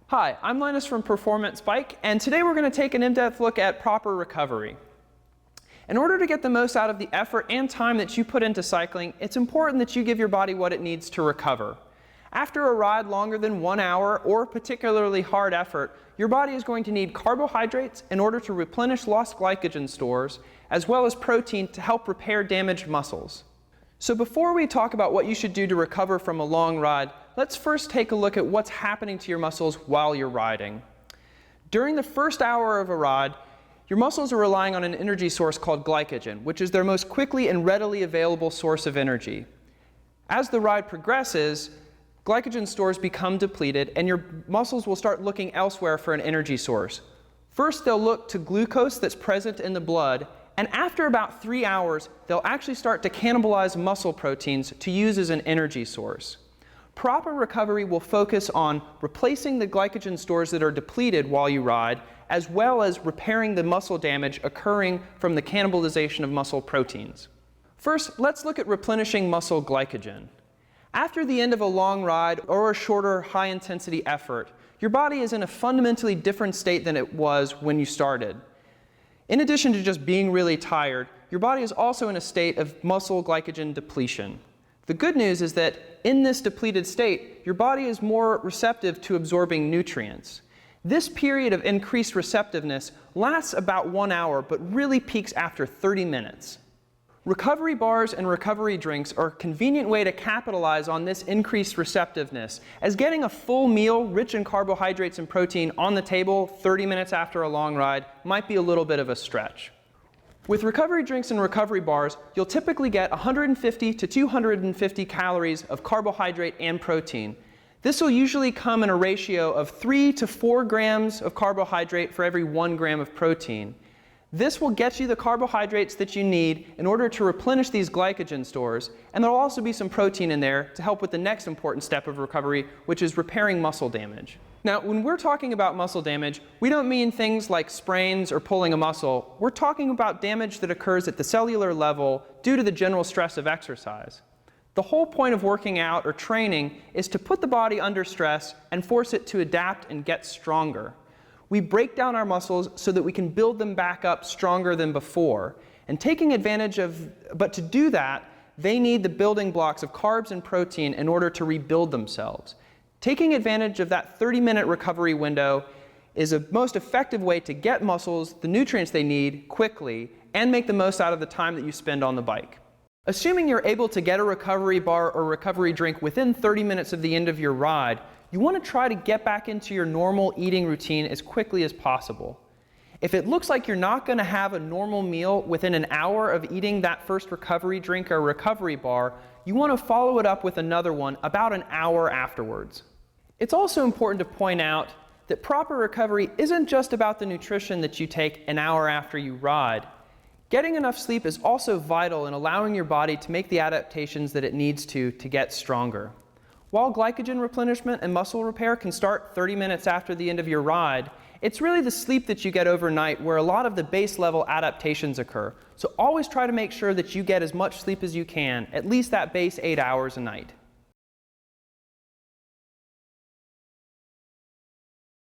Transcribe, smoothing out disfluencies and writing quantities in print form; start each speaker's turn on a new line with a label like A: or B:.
A: Hi, I'm Linus from Performance Bike, and today we're going to take an in-depth look at proper recovery. In order to get the most out of the effort and time that you put into cycling, it's important that you give your body what it needs to recover. After a ride longer than 1 hour or particularly hard effort, your body is going to need carbohydrates in order to replenish lost glycogen stores, as well as protein to help repair damaged muscles. So before we talk about what you should do to recover from a long ride, let's first take a look at what's happening to your muscles while you're riding. During the first hour of a ride, your muscles are relying on an energy source called glycogen, which is their most quickly and readily available source of energy. As the ride progresses, glycogen stores become depleted and your muscles will start looking elsewhere for an energy source. First, they'll look to glucose that's present in the blood, and after about 3 hours, they'll actually start to cannibalize muscle proteins to use as an energy source. Proper recovery will focus on replacing the glycogen stores that are depleted while you ride, as well as repairing the muscle damage occurring from the cannibalization of muscle proteins. First, let's look at replenishing muscle glycogen. After the end of a long ride or a shorter high-intensity effort, your body is in a fundamentally different state than it was when you started. In addition to just being really tired, your body is also in a state of muscle glycogen depletion. The good news is that in this depleted state, your body is more receptive to absorbing nutrients. This period of increased receptiveness lasts about 1 hour, but really peaks after 30 minutes. Recovery bars and recovery drinks are a convenient way to capitalize on this increased receptiveness, as getting a full meal rich in carbohydrates and protein on the table 30 minutes after a long ride might be a little bit of a stretch. With recovery drinks and recovery bars, you'll typically get 150 to 250 calories of carbohydrate and protein. This will usually come in a ratio of 3 to 4 grams of carbohydrate for every 1 gram of protein. This will get you the carbohydrates that you need in order to replenish these glycogen stores, and there will also be some protein in there to help with the next important step of recovery, which is repairing muscle damage. Now, when we're talking about muscle damage, we don't mean things like sprains or pulling a muscle. We're talking about damage that occurs at the cellular level due to the general stress of exercise. The whole point of working out or training is to put the body under stress and force it to adapt and get stronger. We break down our muscles so that we can build them back up stronger than before. And but to do that, they need the building blocks of carbs and protein in order to rebuild themselves. Taking advantage of that 30-minute recovery window is a most effective way to get muscles the nutrients they need quickly and make the most out of the time that you spend on the bike. Assuming you're able to get a recovery bar or recovery drink within 30 minutes of the end of your ride, you want to try to get back into your normal eating routine as quickly as possible. If it looks like you're not going to have a normal meal within an hour of eating that first recovery drink or recovery bar, you want to follow it up with another one about an hour afterwards. It's also important to point out that proper recovery isn't just about the nutrition that you take an hour after you ride. Getting enough sleep is also vital in allowing your body to make the adaptations that it needs to get stronger. While glycogen replenishment and muscle repair can start 30 minutes after the end of your ride, it's really the sleep that you get overnight where a lot of the base level adaptations occur. So always try to make sure that you get as much sleep as you can, at least that base 8 hours a night.